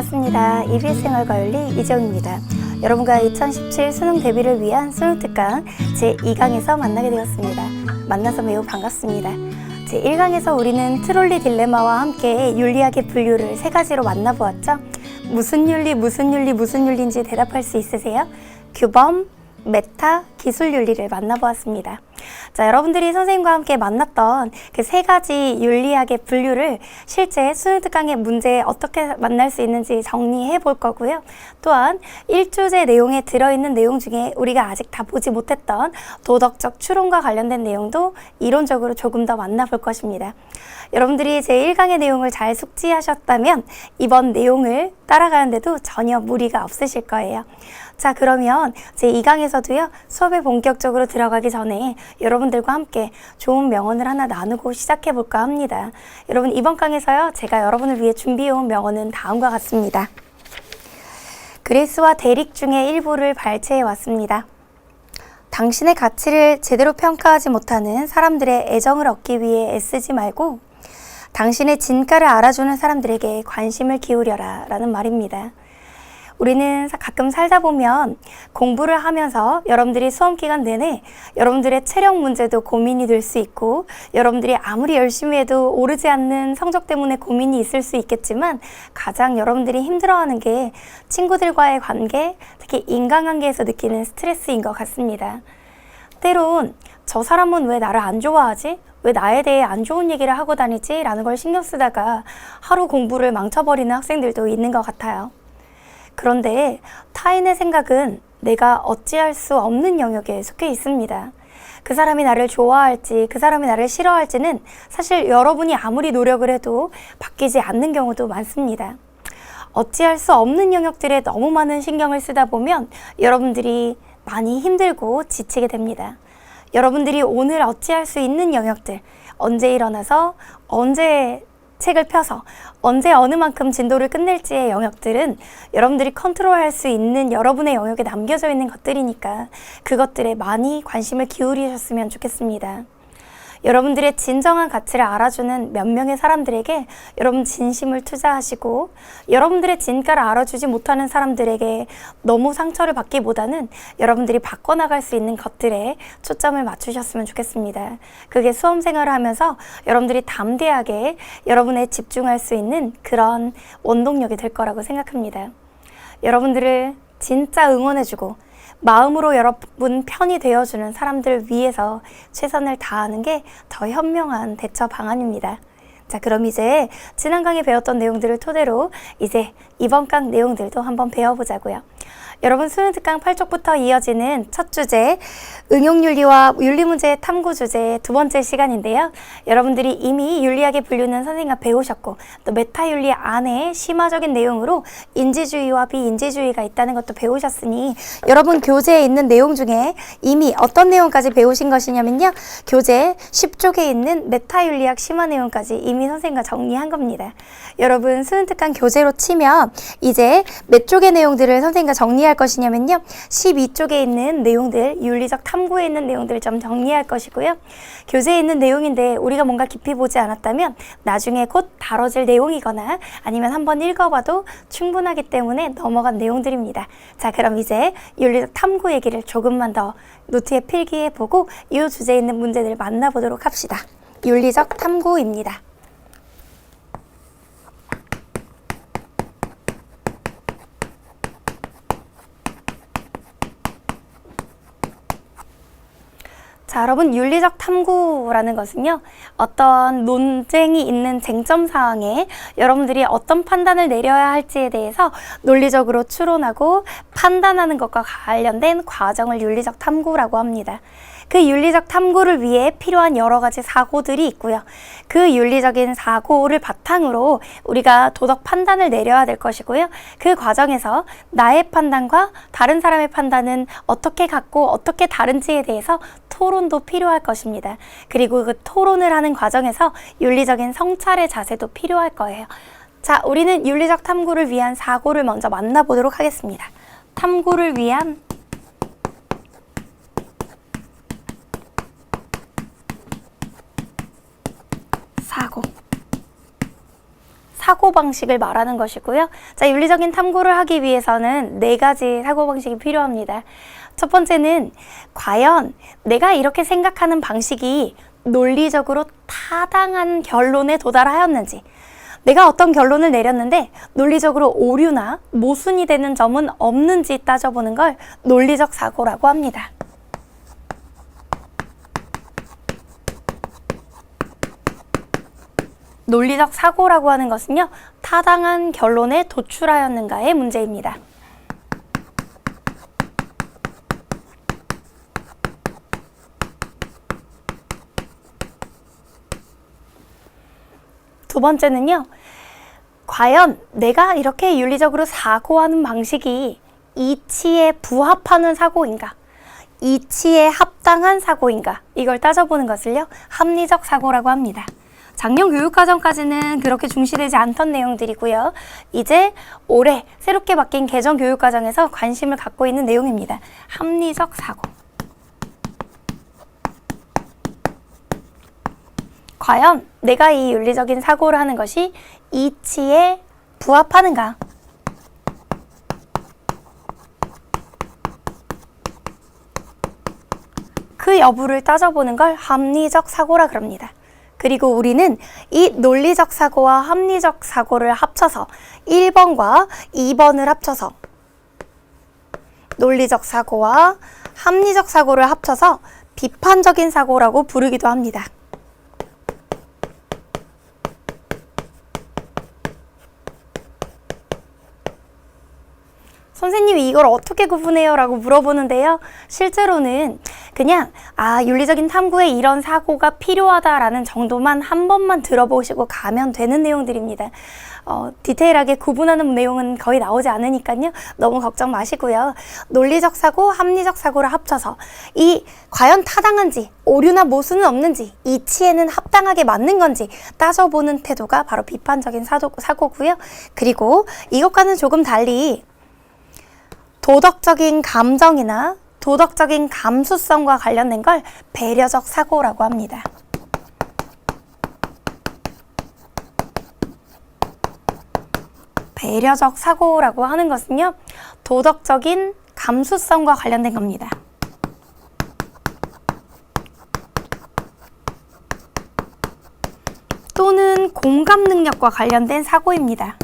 반갑습니다. EBS 생활과윤리 이재훈입니다. 여러분과 2017 수능 대비를 위한 수능 특강 제2강에서 만나게 되었습니다. 만나서 매우 반갑습니다. 제1강에서 우리는 트롤리 딜레마와 함께 윤리학의 분류를 세 가지로 만나보았죠. 무슨 윤리, 무슨 윤리, 무슨 윤리인지 대답할 수 있으세요? 규범, 메타, 기술 윤리를 만나보았습니다. 자, 여러분들이 선생님과 함께 만났던 그 세 가지 윤리학의 분류를 실제 수능 특강의 문제에 어떻게 만날 수 있는지 정리해 볼 거고요. 또한 1주제 내용에 들어있는 내용 중에 우리가 아직 다 보지 못했던 도덕적 추론과 관련된 내용도 이론적으로 조금 더 만나볼 것입니다. 여러분들이 제1강의 내용을 잘 숙지하셨다면 이번 내용을 따라가는데도 전혀 무리가 없으실 거예요. 자, 그러면 제2강에서도요, 수업에 본격적으로 들어가기 전에 여러분들과 함께 좋은 명언을 하나 나누고 시작해 볼까 합니다. 여러분, 이번 강에서요, 제가 여러분을 위해 준비해온 명언은 다음과 같습니다. 그레이스와 데릭 중에 일부를 발췌해 왔습니다. 당신의 가치를 제대로 평가하지 못하는 사람들의 애정을 얻기 위해 애쓰지 말고 당신의 진가를 알아주는 사람들에게 관심을 기울여라 라는 말입니다. 우리는 가끔 살다 보면 공부를 하면서 여러분들이 수험 기간 내내 여러분들의 체력 문제도 고민이 될 수 있고, 여러분들이 아무리 열심히 해도 오르지 않는 성적 때문에 고민이 있을 수 있겠지만, 가장 여러분들이 힘들어하는 게 친구들과의 관계, 특히 인간관계에서 느끼는 스트레스인 것 같습니다. 때론 저 사람은 왜 나를 안 좋아하지? 왜 나에 대해 안 좋은 얘기를 하고 다니지? 라는 걸 신경 쓰다가 하루 공부를 망쳐버리는 학생들도 있는 것 같아요. 그런데 타인의 생각은 내가 어찌할 수 없는 영역에 속해 있습니다. 그 사람이 나를 좋아할지, 그 사람이 나를 싫어할지는 사실 여러분이 아무리 노력을 해도 바뀌지 않는 경우도 많습니다. 어찌할 수 없는 영역들에 너무 많은 신경을 쓰다 보면 여러분들이 많이 힘들고 지치게 됩니다. 여러분들이 오늘 어찌할 수 있는 영역들, 언제 일어나서 언제 책을 펴서 언제 어느 만큼 진도를 끝낼지의 영역들은 여러분들이 컨트롤할 수 있는 여러분의 영역에 남겨져 있는 것들이니까 그것들에 많이 관심을 기울이셨으면 좋겠습니다. 여러분들의 진정한 가치를 알아주는 몇 명의 사람들에게 여러분 진심을 투자하시고, 여러분들의 진가를 알아주지 못하는 사람들에게 너무 상처를 받기보다는 여러분들이 바꿔나갈 수 있는 것들에 초점을 맞추셨으면 좋겠습니다. 그게 수험 생활을 하면서 여러분들이 담대하게 여러분에 집중할 수 있는 그런 원동력이 될 거라고 생각합니다. 여러분들을 진짜 응원해주고 마음으로 여러분 편이 되어주는 사람들을 위해서 최선을 다하는 게 더 현명한 대처 방안입니다. 자, 그럼 이제 지난 강에 배웠던 내용들을 토대로 이제 이번 강 내용들도 한번 배워보자고요. 여러분, 수능 특강 8쪽부터 이어지는 첫 주제, 응용윤리와 윤리문제의 탐구 주제의 두 번째 시간인데요. 여러분들이 이미 윤리학의 분류는 선생님과 배우셨고, 또 메타윤리 안에 심화적인 내용으로 인지주의와 비인지주의가 있다는 것도 배우셨으니, 여러분 교재에 있는 내용 중에 이미 어떤 내용까지 배우신 것이냐면요, 교재 10쪽에 있는 메타윤리학 심화 내용까지 이미 선생님과 정리한 겁니다. 여러분, 수능 특강 교재로 치면 이제 몇 쪽의 내용들을 선생님과 정리할 것이냐면요, 12쪽에 있는 내용들, 윤리적 탐구에 있는 내용들을 좀 정리할 것이고요. 교재에 있는 내용인데 우리가 뭔가 깊이 보지 않았다면 나중에 곧 다뤄질 내용이거나 아니면 한번 읽어봐도 충분하기 때문에 넘어간 내용들입니다. 자, 그럼 이제 윤리적 탐구 얘기를 조금만 더 노트에 필기해보고 이 주제에 있는 문제들을 만나보도록 합시다. 윤리적 탐구입니다. 자, 여러분, 윤리적 탐구라는 것은요, 어떤 논쟁이 있는 쟁점 사항에 여러분들이 어떤 판단을 내려야 할지에 대해서 논리적으로 추론하고 판단하는 것과 관련된 과정을 윤리적 탐구라고 합니다. 그 윤리적 탐구를 위해 필요한 여러 가지 사고들이 있고요. 그 윤리적인 사고를 바탕으로 우리가 도덕 판단을 내려야 될 것이고요. 그 과정에서 나의 판단과 다른 사람의 판단은 어떻게 같고 어떻게 다른지에 대해서 토론도 필요할 것입니다. 그리고 그 토론을 하는 과정에서 윤리적인 성찰의 자세도 필요할 거예요. 자, 우리는 윤리적 탐구를 위한 사고를 먼저 만나보도록 하겠습니다. 탐구를 위한 사고. 사고방식을 말하는 것이고요. 자, 윤리적인 탐구를 하기 위해서는 4가지 사고방식이 필요합니다. 첫 번째는 과연 내가 이렇게 생각하는 방식이 논리적으로 타당한 결론에 도달하였는지, 내가 어떤 결론을 내렸는데 논리적으로 오류나 모순이 되는 점은 없는지 따져보는 걸 논리적 사고라고 합니다. 논리적 사고라고 하는 것은요, 타당한 결론에 도출하였는가의 문제입니다. 두 번째는요, 과연 내가 이렇게 윤리적으로 사고하는 방식이 이치에 부합하는 사고인가, 이치에 합당한 사고인가, 이걸 따져보는 것을요, 합리적 사고라고 합니다. 작년 교육과정까지는 그렇게 중시되지 않던 내용들이고요. 이제 올해 새롭게 바뀐 개정 교육과정에서 관심을 갖고 있는 내용입니다. 합리적 사고. 과연 내가 이 윤리적인 사고를 하는 것이 이치에 부합하는가? 그 여부를 따져보는 걸 합리적 사고라 그럽니다. 그리고 우리는 이 논리적 사고와 합리적 사고를 합쳐서 1번과 2번을 합쳐서 논리적 사고와 합리적 사고를 합쳐서 비판적인 사고라고 부르기도 합니다. 선생님이 이걸 어떻게 구분해요? 라고 물어보는데요. 실제로는 그냥 윤리적인 탐구에 이런 사고가 필요하다라는 정도만 한 번만 들어보시고 가면 되는 내용들입니다. 디테일하게 구분하는 내용은 거의 나오지 않으니까요. 너무 걱정 마시고요. 논리적 사고, 합리적 사고를 합쳐서 이 과연 타당한지, 오류나 모순은 없는지, 이치에는 합당하게 맞는 건지 따져보는 태도가 바로 비판적인 사고고요. 그리고 이것과는 조금 달리 도덕적인 감정이나 도덕적인 감수성과 관련된 걸 배려적 사고라고 합니다. 배려적 사고라고 하는 것은요, 도덕적인 감수성과 관련된 겁니다. 또는 공감 능력과 관련된 사고입니다.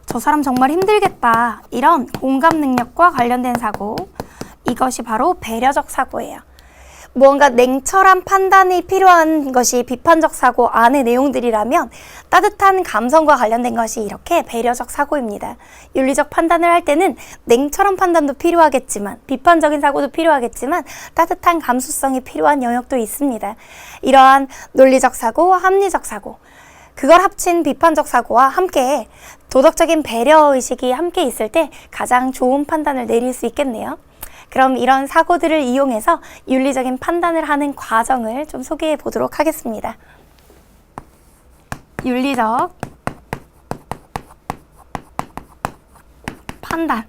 저 사람 정말 힘들겠다. 이런 공감 능력과 관련된 사고. 이것이 바로 배려적 사고예요. 무언가 냉철한 판단이 필요한 것이 비판적 사고 안의 내용들이라면 따뜻한 감성과 관련된 것이 이렇게 배려적 사고입니다. 윤리적 판단을 할 때는 냉철한 판단도 필요하겠지만, 비판적인 사고도 필요하겠지만 따뜻한 감수성이 필요한 영역도 있습니다. 이러한 논리적 사고, 합리적 사고, 그걸 합친 비판적 사고와 함께 도덕적인 배려의식이 함께 있을 때 가장 좋은 판단을 내릴 수 있겠네요. 그럼 이런 사고들을 이용해서 윤리적인 판단을 하는 과정을 좀 소개해 보도록 하겠습니다. 윤리적 판단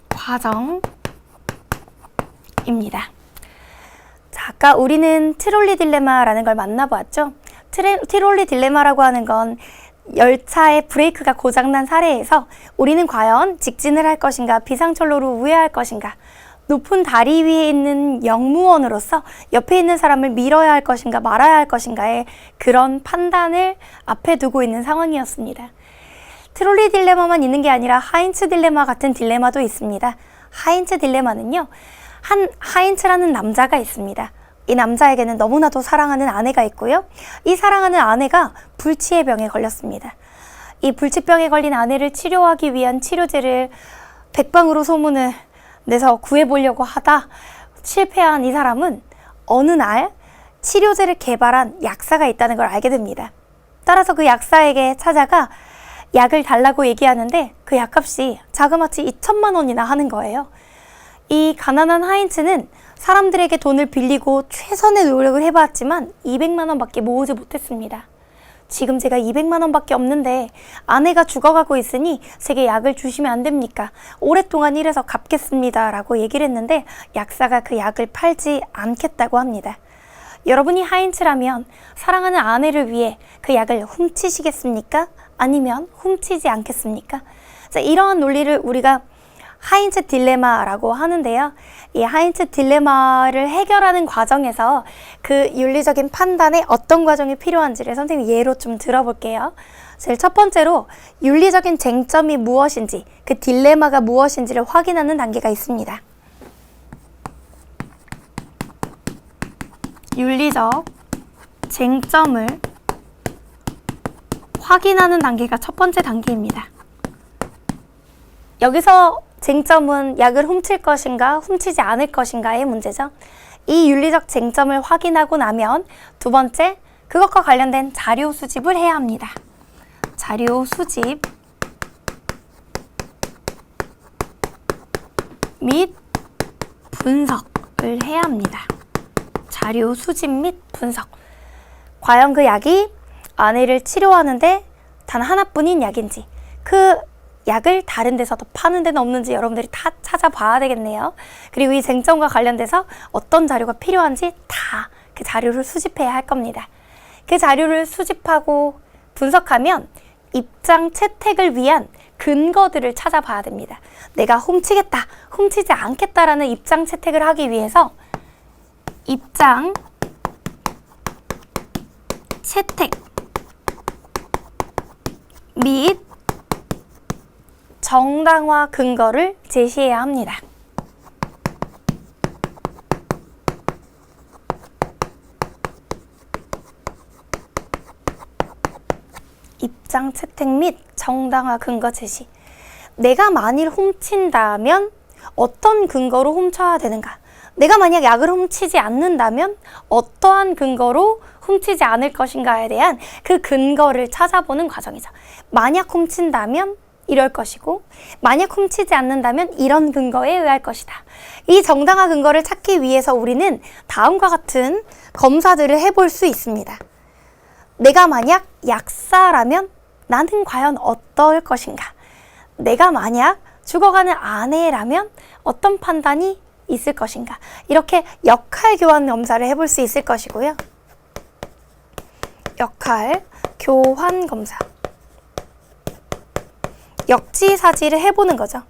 과정입니다. 자, 아까 우리는 트롤리 딜레마라는 걸 만나보았죠. 트롤리 딜레마라고 하는 건 열차의 브레이크가 고장난 사례에서 우리는 과연 직진을 할 것인가, 비상철로로 우회할 것인가, 높은 다리 위에 있는 영무원으로서 옆에 있는 사람을 밀어야 할 것인가 말아야 할 것인가의 그런 판단을 앞에 두고 있는 상황이었습니다. 트롤리 딜레마만 있는 게 아니라 하인츠 딜레마 같은 딜레마도 있습니다. 하인츠 딜레마는요, 하인츠라는 남자가 있습니다. 이 남자에게는 너무나도 사랑하는 아내가 있고요. 이 사랑하는 아내가 불치의 병에 걸렸습니다. 이 불치병에 걸린 아내를 치료하기 위한 치료제를 백방으로 소문을 내서 구해보려고 하다 실패한 이 사람은 어느 날 치료제를 개발한 약사가 있다는 걸 알게 됩니다. 따라서 그 약사에게 찾아가 약을 달라고 얘기하는데 그 약값이 자그마치 2천만 원이나 하는 거예요. 이 가난한 하인츠는 사람들에게 돈을 빌리고 최선의 노력을 해봤지만 200만 원밖에 모으지 못했습니다. 지금 제가 200만 원밖에 없는데 아내가 죽어가고 있으니 제게 약을 주시면 안 됩니까? 오랫동안 일해서 갚겠습니다 라고 얘기를 했는데 약사가 그 약을 팔지 않겠다고 합니다. 여러분이 하인츠라면 사랑하는 아내를 위해 그 약을 훔치시겠습니까? 아니면 훔치지 않겠습니까? 자, 이러한 논리를 우리가 하인츠 딜레마라고 하는데요. 이 하인츠 딜레마를 해결하는 과정에서 그 윤리적인 판단에 어떤 과정이 필요한지를 선생님이 예로 좀 들어볼게요. 제일 첫 번째로 윤리적인 쟁점이 무엇인지, 그 딜레마가 무엇인지를 확인하는 단계가 있습니다. 윤리적 쟁점을 확인하는 단계가 첫 번째 단계입니다. 여기서 쟁점은 약을 훔칠 것인가 훔치지 않을 것인가의 문제죠. 이 윤리적 쟁점을 확인하고 나면 두 번째, 그것과 관련된 자료 수집을 해야 합니다. 자료 수집 및 분석을 해야 합니다. 자료 수집 및 분석. 과연 그 약이 아내를 치료하는데 단 하나뿐인 약인지, 그 약을 다른 데서도 파는 데는 없는지 여러분들이 다 찾아봐야 되겠네요. 그리고 이 쟁점과 관련돼서 어떤 자료가 필요한지 다 그 자료를 수집해야 할 겁니다. 그 자료를 수집하고 분석하면 입장 채택을 위한 근거들을 찾아봐야 됩니다. 내가 훔치겠다, 훔치지 않겠다라는 입장 채택을 하기 위해서 입장 채택 및 정당화 근거를 제시해야 합니다. 입장 채택 및 정당화 근거 제시. 내가 만일 훔친다면 어떤 근거로 훔쳐야 되는가? 내가 만약 약을 훔치지 않는다면 어떠한 근거로 훔치지 않을 것인가에 대한 그 근거를 찾아보는 과정이죠. 만약 훔친다면 이럴 것이고, 만약 훔치지 않는다면 이런 근거에 의할 것이다. 이 정당화 근거를 찾기 위해서 우리는 다음과 같은 검사들을 해볼 수 있습니다. 내가 만약 약사라면 나는 과연 어떨 것인가? 내가 만약 죽어가는 아내라면 어떤 판단이 있을 것인가? 이렇게 역할 교환 검사를 해볼 수 있을 것이고요. 역할 교환 검사. 역지사지를 해보는 거죠.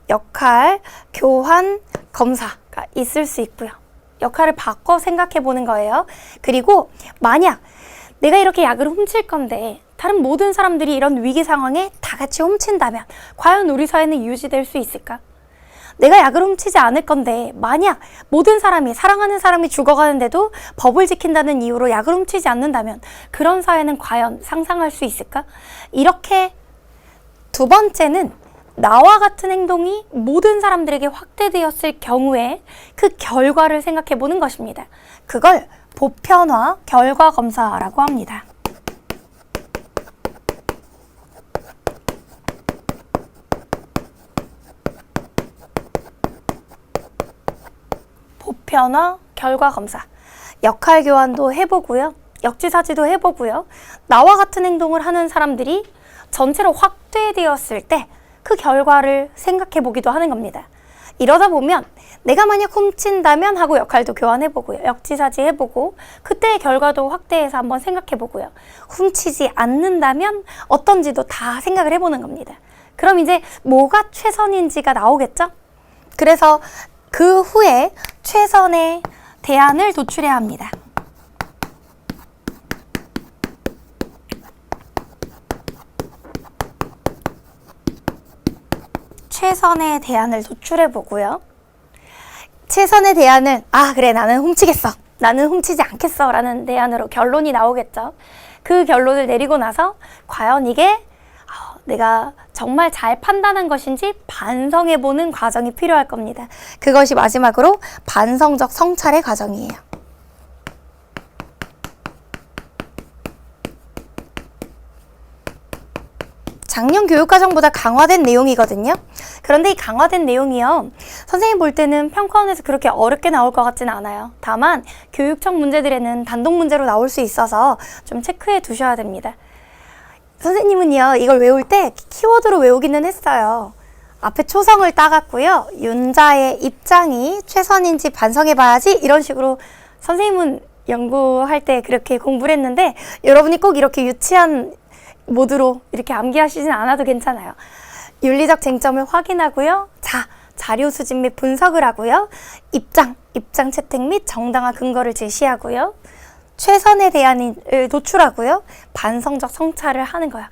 역할 교환 검사가 있을 수 있고요. 역할을 바꿔 생각해 보는 거예요. 그리고 만약 내가 이렇게 약을 훔칠 건데 다른 모든 사람들이 이런 위기 상황에 다 같이 훔친다면 과연 우리 사회는 유지될 수 있을까? 내가 약을 훔치지 않을 건데 만약 모든 사람이, 사랑하는 사람이 죽어가는데도 법을 지킨다는 이유로 약을 훔치지 않는다면 그런 사회는 과연 상상할 수 있을까? 이렇게 두 번째는 나와 같은 행동이 모든 사람들에게 확대되었을 경우에 그 결과를 생각해 보는 것입니다. 그걸 보편화 결과 검사라고 합니다. 보편화 결과 검사. 역할 교환도 해보고요. 역지사지도 해보고요. 나와 같은 행동을 하는 사람들이 전체로 확대되었을 때 그 결과를 생각해 보기도 하는 겁니다. 이러다 보면 내가 만약 훔친다면 하고 역할도 교환해보고요. 역지사지 해보고 그때의 결과도 확대해서 한번 생각해보고요. 훔치지 않는다면 어떤지도 다 생각을 해보는 겁니다. 그럼 이제 뭐가 최선인지가 나오겠죠? 그래서 그 후에 최선의 대안을 도출해야 합니다. 최선의 대안을 도출해보고요. 최선의 대안은 그래, 나는 훔치겠어, 나는 훔치지 않겠어 라는 대안으로 결론이 나오겠죠. 그 결론을 내리고 나서 과연 이게 내가 정말 잘 판단한 것인지 반성해보는 과정이 필요할 겁니다. 그것이 마지막으로 반성적 성찰의 과정이에요. 작년 교육과정보다 강화된 내용이거든요. 그런데 이 강화된 내용이요, 선생님 볼 때는 평가원에서 그렇게 어렵게 나올 것 같지는 않아요. 다만 교육청 문제들에는 단독 문제로 나올 수 있어서 좀 체크해 두셔야 됩니다. 선생님은요, 이걸 외울 때 키워드로 외우기는 했어요. 앞에 초성을 따갔고요. 윤자의 입장이 최선인지 반성해봐야지, 이런 식으로 선생님은 연구할 때 그렇게 공부를 했는데 여러분이 꼭 이렇게 유치한 모드로 이렇게 암기하시진 않아도 괜찮아요. 윤리적 쟁점을 확인하고요. 자료 수집 및 분석을 하고요. 입장 채택 및 정당한 근거를 제시하고요. 최선의 대안을 도출하고요. 반성적 성찰을 하는 거야.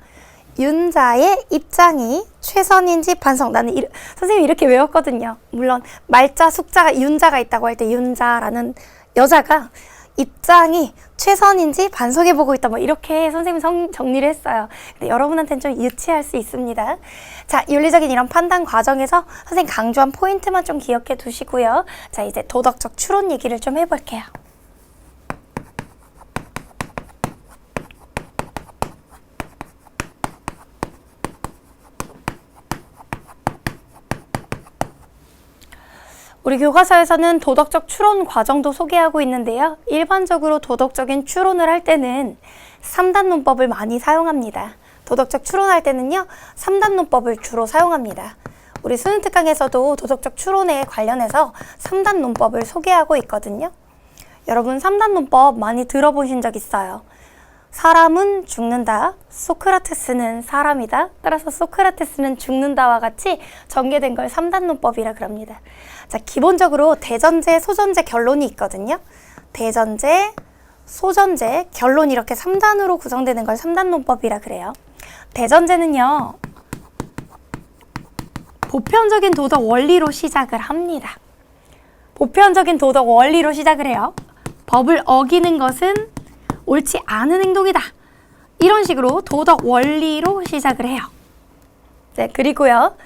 윤자의 입장이 최선인지 반성. 나는 선생님이 이렇게 외웠거든요. 물론 말자, 숙자가 윤자가 있다고 할 때 윤자라는 여자가 입장이 최선인지 반성해보고 있다. 뭐 이렇게 선생님이 정리를 했어요. 근데 여러분한테는 좀 유치할 수 있습니다. 자, 윤리적인 이런 판단 과정에서 선생님 강조한 포인트만 좀 기억해 두시고요. 자, 이제 도덕적 추론 얘기를 좀 해볼게요. 우리 교과서에서는 도덕적 추론 과정도 소개하고 있는데요. 일반적으로 도덕적인 추론을 할 때는 3단 논법을 많이 사용합니다. 도덕적 추론할 때는요, 3단 논법을 주로 사용합니다. 우리 수능 특강에서도 도덕적 추론에 관련해서 3단 논법을 소개하고 있거든요. 여러분 3단 논법 많이 들어보신 적 있어요. 사람은 죽는다. 소크라테스는 사람이다. 따라서 소크라테스는 죽는다와 같이 전개된 걸 3단 논법이라 그럽니다. 자, 기본적으로 대전제, 소전제, 결론이 있거든요. 대전제, 소전제, 결론 이렇게 3단으로 구성되는 걸 3단 논법이라 그래요. 대전제는요, 보편적인 도덕 원리로 시작을 합니다. 보편적인 도덕 원리로 시작을 해요. 법을 어기는 것은 옳지 않은 행동이다. 이런 식으로 도덕 원리로 시작을 해요. 네, 그리고요.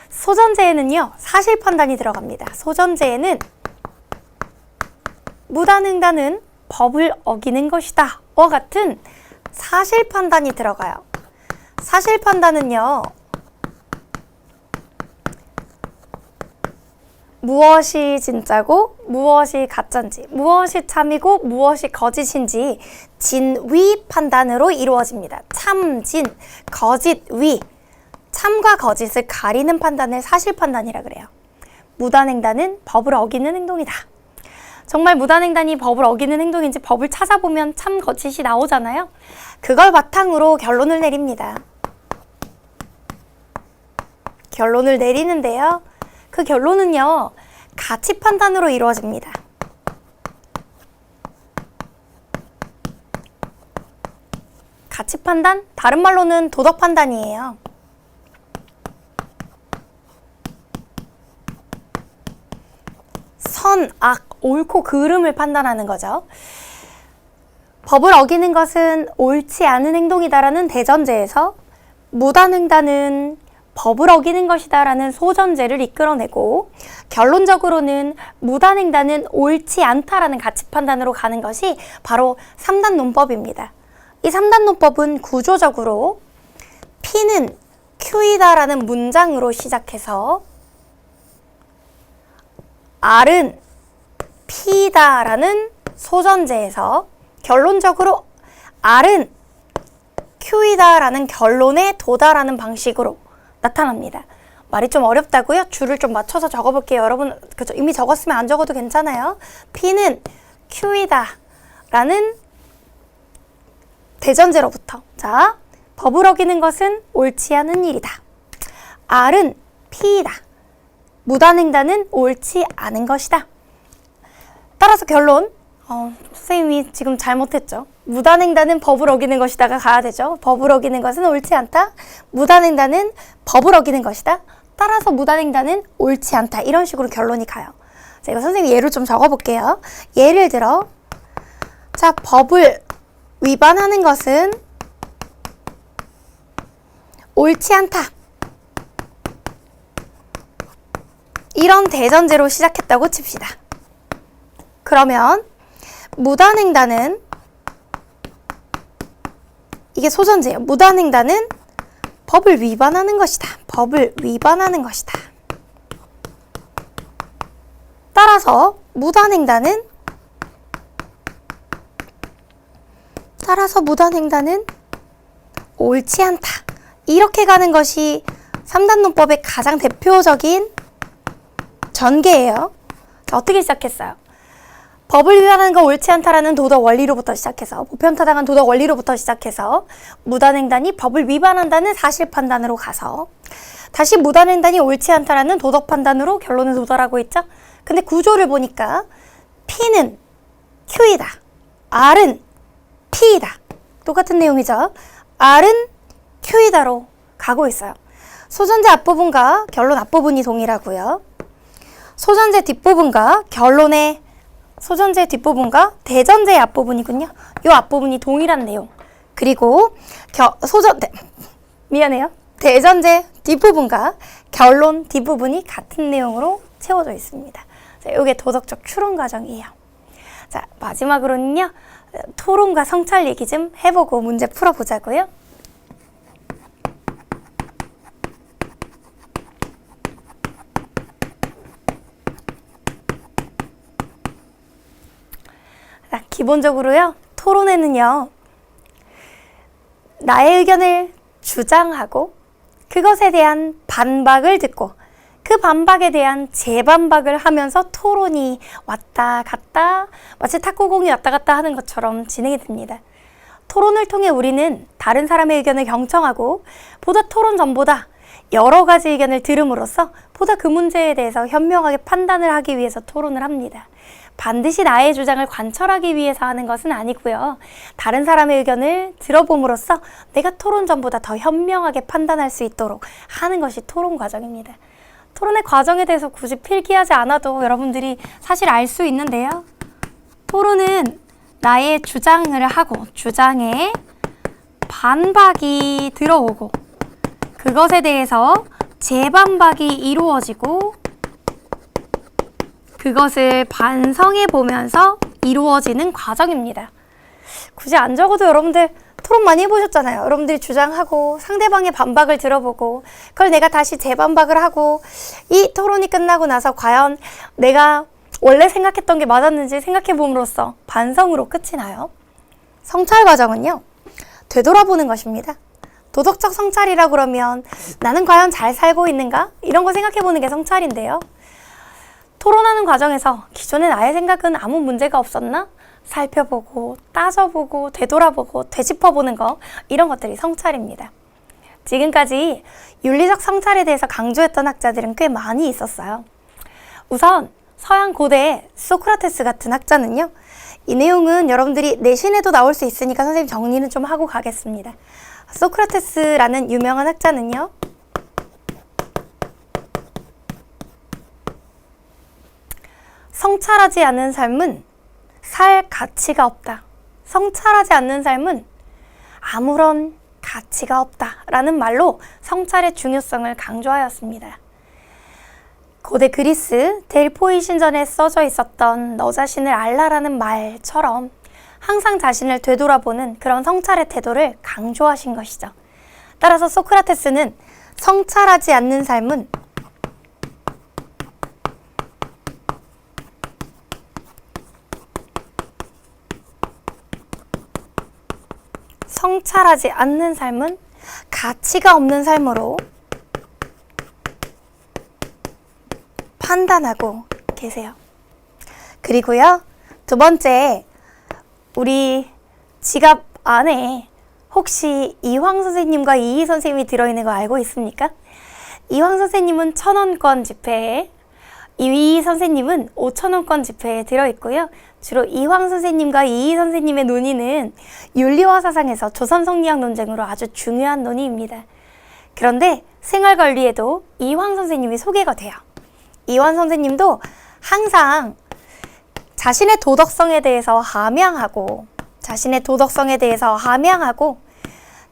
소전제에는요. 사실 판단이 들어갑니다. 소전제에는 무단횡단은 법을 어기는 것이다. 와 같은 사실 판단이 들어가요. 사실 판단은요. 무엇이 진짜고 무엇이 가짜인지, 무엇이 참이고 무엇이 거짓인지 진위 판단으로 이루어집니다. 참진, 거짓, 위. 참과 거짓을 가리는 판단을 사실 판단이라 그래요. 무단횡단은 법을 어기는 행동이다. 정말 무단횡단이 법을 어기는 행동인지 법을 찾아보면 참 거짓이 나오잖아요. 그걸 바탕으로 결론을 내립니다. 결론을 내리는데요. 그 결론은요, 가치 판단으로 이루어집니다. 가치 판단? 다른 말로는 도덕 판단이에요. 선, 악, 옳고 그름을 판단하는 거죠. 법을 어기는 것은 옳지 않은 행동이다라는 대전제에서 무단횡단은 법을 어기는 것이다 라는 소전제를 이끌어내고 결론적으로는 무단횡단은 옳지 않다라는 가치 판단으로 가는 것이 바로 3단 논법입니다. 이 3단 논법은 구조적으로 P는 Q이다 라는 문장으로 시작해서 R은 P다 라는 소전제에서 결론적으로 R은 Q이다 라는 결론에 도달하는 방식으로 나타납니다. 말이 좀 어렵다고요? 줄을 좀 맞춰서 적어볼게요. 여러분 그죠? 이미 적었으면 안 적어도 괜찮아요. P는 Q이다 라는 대전제로부터 자, 법을 어기는 것은 옳지 않은 일이다. R은 P이다. 무단횡단은 옳지 않은 것이다. 따라서 결론 선생님이 지금 잘못했죠. 무단횡단은 법을 어기는 것이다가 가야 되죠. 법을 어기는 것은 옳지 않다. 무단횡단은 법을 어기는 것이다. 따라서 무단횡단은 옳지 않다. 이런 식으로 결론이 가요. 자, 이거 선생님이 예를 좀 적어볼게요. 예를 들어 자, 법을 위반하는 것은 옳지 않다. 이런 대전제로 시작했다고 칩시다. 그러면 무단횡단은 이게 소전제예요. 무단횡단은 법을 위반하는 것이다. 법을 위반하는 것이다. 따라서 무단횡단은 옳지 않다. 이렇게 가는 것이 3단 논법의 가장 대표적인 전개예요. 자, 어떻게 시작했어요? 법을 위반하는 거 옳지 않다라는 도덕 원리로부터 시작해서 보편타당한 도덕 원리로부터 시작해서 무단횡단이 법을 위반한다는 사실 판단으로 가서 다시 무단횡단이 옳지 않다라는 도덕 판단으로 결론에 도달하고 있죠. 근데 구조를 보니까 P는 Q이다. R은 P이다. 똑같은 내용이죠. R은 Q이다로 가고 있어요. 소전제 앞부분과 결론 앞부분이 동일하고요. 소전제 뒷부분과 소전제 뒷부분과 대전제의 앞부분이군요. 이 앞부분이 동일한 내용. 그리고 대전제 뒷부분과 결론 뒷부분이 같은 내용으로 채워져 있습니다. 자, 이게 도덕적 추론 과정이에요. 자, 마지막으로는요. 토론과 성찰 얘기 좀 해보고 문제 풀어보자고요. 자, 기본적으로요. 토론에는요. 나의 의견을 주장하고 그것에 대한 반박을 듣고 그 반박에 대한 재반박을 하면서 토론이 왔다 갔다 마치 탁구공이 왔다 갔다 하는 것처럼 진행이 됩니다. 토론을 통해 우리는 다른 사람의 의견을 경청하고 보다 토론 전보다 여러 가지 의견을 들음으로써 보다 그 문제에 대해서 현명하게 판단을 하기 위해서 토론을 합니다. 반드시 나의 주장을 관철하기 위해서 하는 것은 아니고요. 다른 사람의 의견을 들어봄으로써 내가 토론 전보다 더 현명하게 판단할 수 있도록 하는 것이 토론 과정입니다. 토론의 과정에 대해서 굳이 필기하지 않아도 여러분들이 사실 알 수 있는데요. 토론은 나의 주장을 하고 주장에 반박이 들어오고 그것에 대해서 재반박이 이루어지고 그것을 반성해 보면서 이루어지는 과정입니다. 굳이 안 적어도 여러분들 토론 많이 해보셨잖아요. 여러분들이 주장하고 상대방의 반박을 들어보고 그걸 내가 다시 재반박을 하고 이 토론이 끝나고 나서 과연 내가 원래 생각했던 게 맞았는지 생각해 봄으로써 반성으로 끝이 나요. 성찰 과정은요. 되돌아보는 것입니다. 도덕적 성찰이라 그러면 나는 과연 잘 살고 있는가? 이런 거 생각해 보는 게 성찰인데요. 토론하는 과정에서 기존의 나의 생각은 아무 문제가 없었나? 살펴보고 따져보고 되돌아보고 되짚어보는 거 이런 것들이 성찰입니다. 지금까지 윤리적 성찰에 대해서 강조했던 학자들은 꽤 많이 있었어요. 우선 서양 고대의 소크라테스 같은 학자는요. 이 내용은 여러분들이 내신에도 나올 수 있으니까 선생님 정리는 좀 하고 가겠습니다. 소크라테스라는 유명한 학자는요. 성찰하지 않은 삶은 살 가치가 없다. 성찰하지 않는 삶은 아무런 가치가 없다. 라는 말로 성찰의 중요성을 강조하였습니다. 고대 그리스 델포이 신전에 써져 있었던 너 자신을 알라라는 말처럼 항상 자신을 되돌아보는 그런 성찰의 태도를 강조하신 것이죠. 따라서 소크라테스는 성찰하지 않는 삶은 성찰하지 않는 삶은 가치가 없는 삶으로 판단하고 계세요. 그리고요, 두 번째, 우리 지갑 안에 혹시 이황 선생님과 이희 선생님이 들어있는 거 알고 있습니까? 이황 선생님은 1,000원권 지폐에, 이희 선생님은 5,000원권 지폐에 들어있고요. 주로 이황 선생님과 이희 선생님의 논의는 윤리와 사상에서 조선 성리학 논쟁으로 아주 중요한 논의입니다. 그런데 생활관리에도 이황 선생님이 소개가 돼요. 이황 선생님도 항상 자신의 도덕성에 대해서 함양하고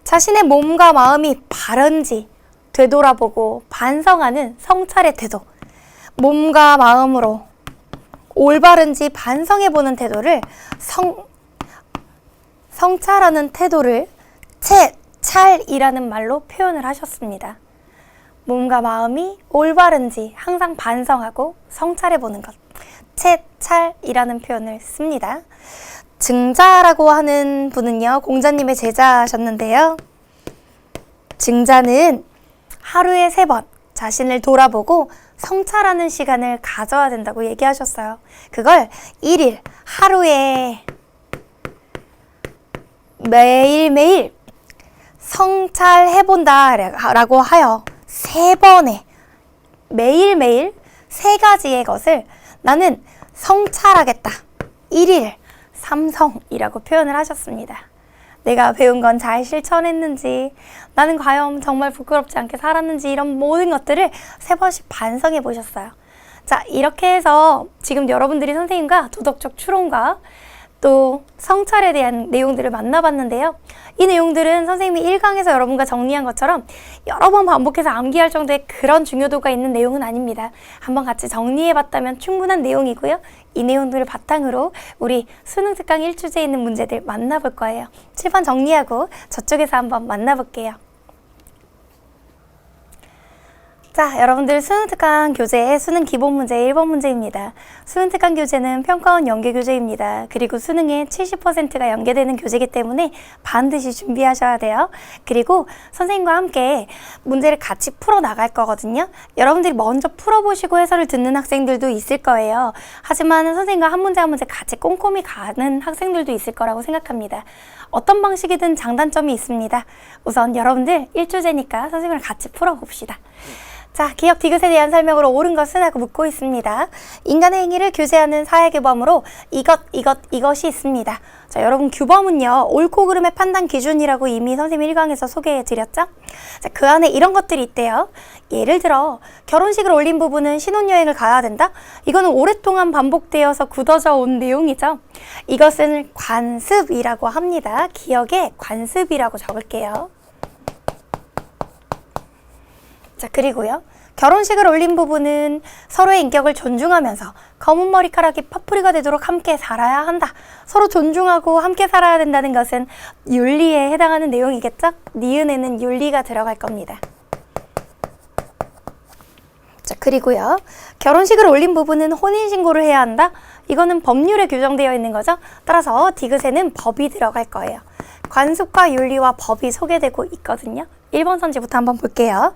자신의 몸과 마음이 바른지 되돌아보고 반성하는 성찰의 태도, 몸과 마음으로 올바른지 반성해보는 태도를 성찰하는 태도를 채찰이라는 말로 표현을 하셨습니다. 몸과 마음이 올바른지 항상 반성하고 성찰해보는 것, 채찰이라는 표현을 씁니다. 증자라고 하는 분은요, 공자님의 제자셨는데요. 증자는 하루에 3번 자신을 돌아보고 성찰하는 시간을 가져야 된다고 얘기하셨어요. 그걸 1일, 하루에 매일매일 성찰해본다 라고 하여 3번에 매일매일 3가지의 것을 나는 성찰하겠다. 1일 삼성이라고 표현을 하셨습니다. 내가 배운 건 잘 실천했는지, 나는 과연 정말 부끄럽지 않게 살았는지, 이런 모든 것들을 3번씩 반성해 보셨어요. 자, 이렇게 해서 지금 여러분들이 선생님과 도덕적 추론과 또 성찰에 대한 내용들을 만나봤는데요. 이 내용들은 선생님이 1강에서 여러분과 정리한 것처럼 여러 번 반복해서 암기할 정도의 그런 중요도가 있는 내용은 아닙니다. 한번 같이 정리해봤다면 충분한 내용이고요. 이 내용들을 바탕으로 우리 수능 특강 1주제에 있는 문제들 만나볼 거예요. 7번 정리하고 저쪽에서 한번 만나볼게요. 자, 여러분들 수능 특강 교재의 수능 기본 문제 1번 문제입니다. 수능 특강 교재는 평가원 연계 교재입니다. 그리고 수능의 70%가 연계되는 교재이기 때문에 반드시 준비하셔야 돼요. 그리고 선생님과 함께 문제를 같이 풀어 나갈 거거든요. 여러분들이 먼저 풀어보시고 해설을 듣는 학생들도 있을 거예요. 하지만 선생님과 한 문제 한 문제 같이 꼼꼼히 가는 학생들도 있을 거라고 생각합니다. 어떤 방식이든 장단점이 있습니다. 우선 여러분들 1주제니까 선생님을 같이 풀어봅시다. 자, 기억 디귿에 대한 설명으로 옳은 것은 하고 묻고 있습니다. 인간의 행위를 규제하는 사회규범으로 이것이 있습니다. 자, 여러분 규범은요, 옳고 그름의 판단 기준이라고 이미 선생님 1강에서 소개해드렸죠? 자, 그 안에 이런 것들이 있대요. 예를 들어 결혼식을 올린 부부는 신혼여행을 가야 된다? 이거는 오랫동안 반복되어서 굳어져 온 내용이죠. 이것은 관습이라고 합니다. 기억에 관습이라고 적을게요. 자, 그리고요. 결혼식을 올린 부부는 서로의 인격을 존중하면서 검은 머리카락이 파뿌리가 되도록 함께 살아야 한다. 서로 존중하고 함께 살아야 된다는 것은 윤리에 해당하는 내용이겠죠? 니은에는 윤리가 들어갈 겁니다. 자, 그리고요. 결혼식을 올린 부부는 혼인신고를 해야 한다. 이거는 법률에 규정되어 있는 거죠. 따라서 디귿에는 법이 들어갈 거예요. 관습과 윤리와 법이 소개되고 있거든요. 1번 선지부터 한번 볼게요.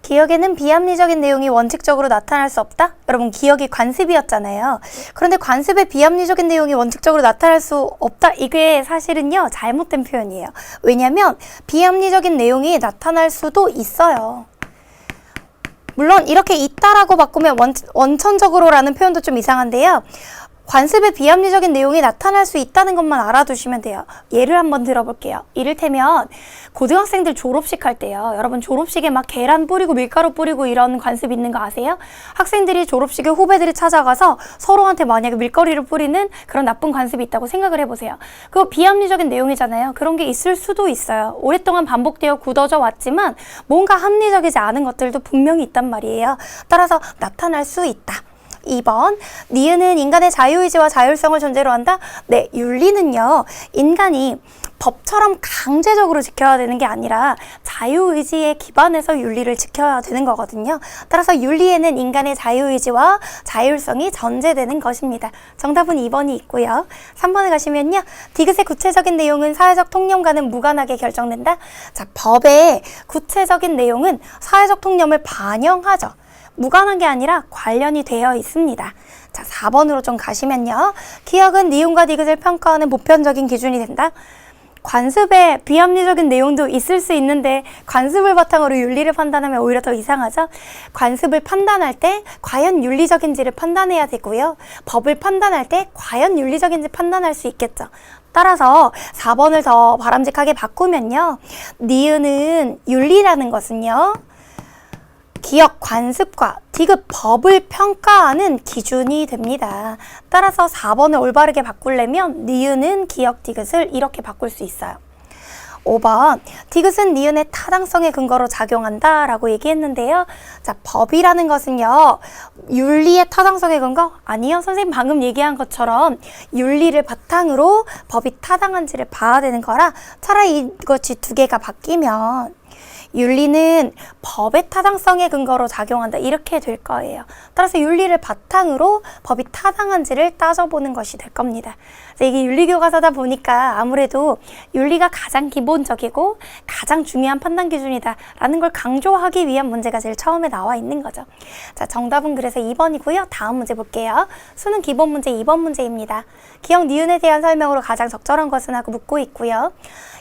기억에는 비합리적인 내용이 원칙적으로 나타날 수 없다? 여러분, 기억이 관습이었잖아요. 그런데 관습에 비합리적인 내용이 원칙적으로 나타날 수 없다? 이게 사실은요, 잘못된 표현이에요. 왜냐하면 비합리적인 내용이 나타날 수도 있어요. 물론 이렇게 있다라고 바꾸면 원천적으로라는 표현도 좀 이상한데요. 관습에 비합리적인 내용이 나타날 수 있다는 것만 알아두시면 돼요. 예를 한번 들어볼게요. 이를테면 고등학생들 졸업식 할 때요. 여러분 졸업식에 막 계란 뿌리고 밀가루 뿌리고 이런 관습 있는 거 아세요? 학생들이 졸업식에 후배들이 찾아가서 서로한테 만약에 밀가루를 뿌리는 그런 나쁜 관습이 있다고 생각을 해보세요. 그거 비합리적인 내용이잖아요. 그런 게 있을 수도 있어요. 오랫동안 반복되어 굳어져 왔지만 뭔가 합리적이지 않은 것들도 분명히 있단 말이에요. 따라서 나타날 수 있다. 2번, 니은은 인간의 자유의지와 자율성을 전제로 한다? 네, 윤리는요, 인간이 법처럼 강제적으로 지켜야 되는 게 아니라 자유의지에 기반해서 윤리를 지켜야 되는 거거든요. 따라서 윤리에는 인간의 자유의지와 자율성이 전제되는 것입니다. 정답은 2번이 있고요. 3번에 가시면요, 디귿의 구체적인 내용은 사회적 통념과는 무관하게 결정된다? 자, 법의 구체적인 내용은 사회적 통념을 반영하죠. 무관한 게 아니라 관련이 되어 있습니다. 자, 4번으로 좀 가시면요. 기억은 니은과 디귿을 평가하는 보편적인 기준이 된다. 관습에 비합리적인 내용도 있을 수 있는데 관습을 바탕으로 윤리를 판단하면 오히려 더 이상하죠. 관습을 판단할 때 과연 윤리적인지를 판단해야 되고요. 법을 판단할 때 과연 윤리적인지 판단할 수 있겠죠. 따라서 4번을 더 바람직하게 바꾸면요. 니은은 윤리라는 것은요, 기억, 관습과 디귿, 법을 평가하는 기준이 됩니다. 따라서 4번을 올바르게 바꾸려면 니은은 기억, 디귿을 이렇게 바꿀 수 있어요. 5번, 디귿은 니은의 타당성의 근거로 작용한다 라고 얘기했는데요. 자, 법이라는 것은요, 윤리의 타당성의 근거? 아니요. 선생님 방금 얘기한 것처럼 윤리를 바탕으로 법이 타당한지를 봐야 되는 거라 차라리 이것이 두 개가 바뀌면 윤리는 법의 타당성의 근거로 작용한다. 이렇게 될 거예요. 따라서 윤리를 바탕으로 법이 타당한지를 따져보는 것이 될 겁니다. 이게 윤리교과서다 보니까 아무래도 윤리가 가장 기본적이고 가장 중요한 판단 기준이다 라는 걸 강조하기 위한 문제가 제일 처음에 나와 있는 거죠. 자, 정답은 그래서 2번이고요. 다음 문제 볼게요. 수능 기본 문제 2번 문제입니다. 기억, 니은에 대한 설명으로 가장 적절한 것은 하고 묻고 있고요.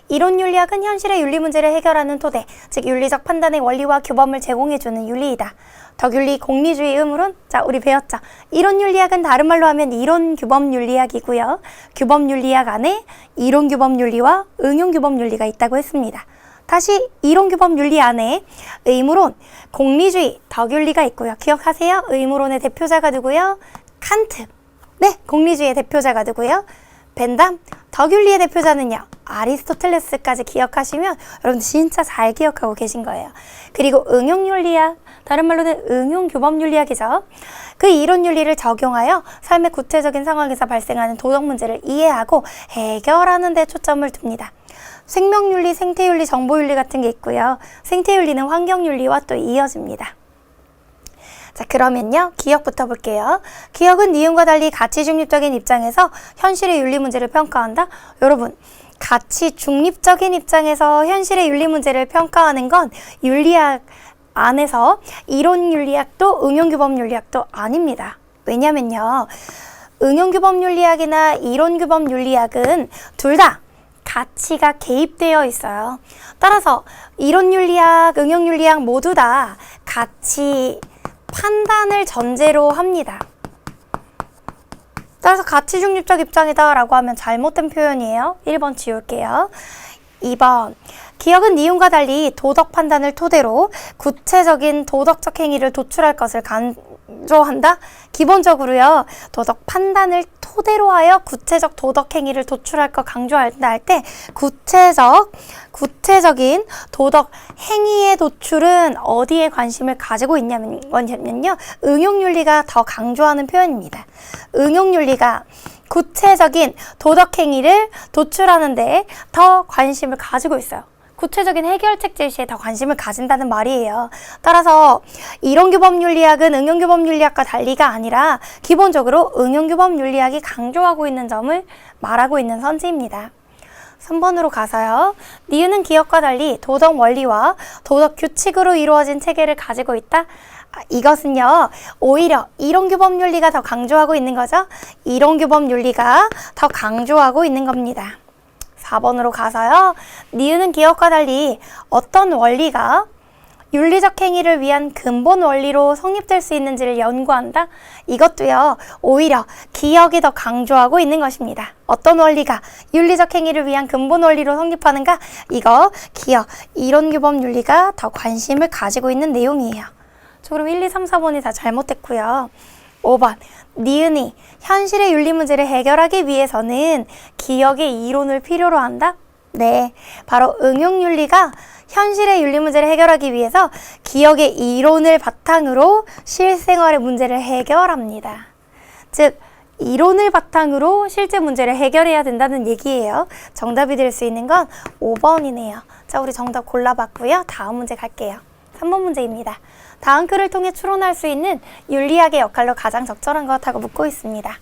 이론 윤리학은 현실의 윤리 문제를 해결하는 토대, 즉 윤리적 판단의 원리와 규범을 제공해주는 윤리이다. 덕윤리, 공리주의, 음으론, 자, 우리 배웠죠. 이론 윤리학은 다른 말로 하면 이론 규범 윤리학이고요. 규범 윤리학 안에 이론 규범 윤리와 응용 규범 윤리가 있다고 했습니다. 다시 이론 규범 윤리 안에 의무론, 공리주의, 덕윤리가 있고요. 기억하세요. 의무론의 대표자가 누구요? 칸트. 네, 공리주의의 대표자가 누구요? 벤담. 덕윤리의 대표자는요? 아리스토텔레스까지 기억하시면 여러분 진짜 잘 기억하고 계신 거예요. 그리고 응용윤리학, 다른 말로는 응용규범윤리학이죠. 그 이론윤리를 적용하여 삶의 구체적인 상황에서 발생하는 도덕 문제를 이해하고 해결하는 데 초점을 둡니다. 생명윤리, 생태윤리, 정보윤리 같은 게 있고요. 생태윤리는 환경윤리와 또 이어집니다. 자, 그러면요. 기억부터 볼게요. 기억은 니은과 달리 가치 중립적인 입장에서 현실의 윤리 문제를 평가한다. 여러분, 가치 중립적인 입장에서 현실의 윤리 문제를 평가하는 건 윤리학 안에서 이론 윤리학도 응용규범 윤리학도 아닙니다. 왜냐면요. 응용규범 윤리학이나 이론 규범 윤리학은 둘 다 가치가 개입되어 있어요. 따라서 이론 윤리학, 응용 윤리학 모두 다 가치 판단을 전제로 합니다. 따라서 가치 중립적 입장이다 라고 하면 잘못된 표현이에요. 1번 지울게요. 2번, 기억은 니은과 달리 도덕 판단을 토대로 구체적인 도덕적 행위를 도출할 것을 강조한다. 기본적으로요, 도덕 판단을 토대로 하여 구체적 도덕 행위를 도출할 것 강조한다 할 때 구체적인 도덕 행위의 도출은 어디에 관심을 가지고 있냐면요, 응용윤리가 더 강조하는 표현입니다. 응용윤리가 구체적인 도덕 행위를 도출하는 데 더 관심을 가지고 있어요. 구체적인 해결책 제시에 더 관심을 가진다는 말이에요. 따라서 이론규범윤리학은 응용규범윤리학과 달리가 아니라 기본적으로 응용규범윤리학이 강조하고 있는 점을 말하고 있는 선지입니다. 3번으로 가서요. 니은은 기억과 달리 도덕 원리와 도덕 규칙으로 이루어진 체계를 가지고 있다. 이것은요, 오히려 이론규범윤리가 더 강조하고 있는 거죠. 이론규범윤리가 더 강조하고 있는 겁니다. 4번으로 가서요. 니은은 기억과 달리 어떤 원리가 윤리적 행위를 위한 근본 원리로 성립될 수 있는지를 연구한다. 이것도요, 오히려 기억이 더 강조하고 있는 것입니다. 어떤 원리가 윤리적 행위를 위한 근본 원리로 성립하는가? 이거 기억, 이론규범 윤리가 더 관심을 가지고 있는 내용이에요. 저 그럼 1, 2, 3, 4번이 다 잘못됐고요. 5번, 니은이 현실의 윤리 문제를 해결하기 위해서는 기억의 이론을 필요로 한다? 네, 바로 응용윤리가 현실의 윤리 문제를 해결하기 위해서 기억의 이론을 바탕으로 실생활의 문제를 해결합니다. 즉, 이론을 바탕으로 실제 문제를 해결해야 된다는 얘기예요. 정답이 될 수 있는 건 5번이네요. 자, 우리 정답 골라봤고요. 다음 문제 갈게요. 3번 문제입니다. 다음 글을 통해 추론할 수 있는 윤리학의 역할로 가장 적절한 것 하고 묻고 있습니다.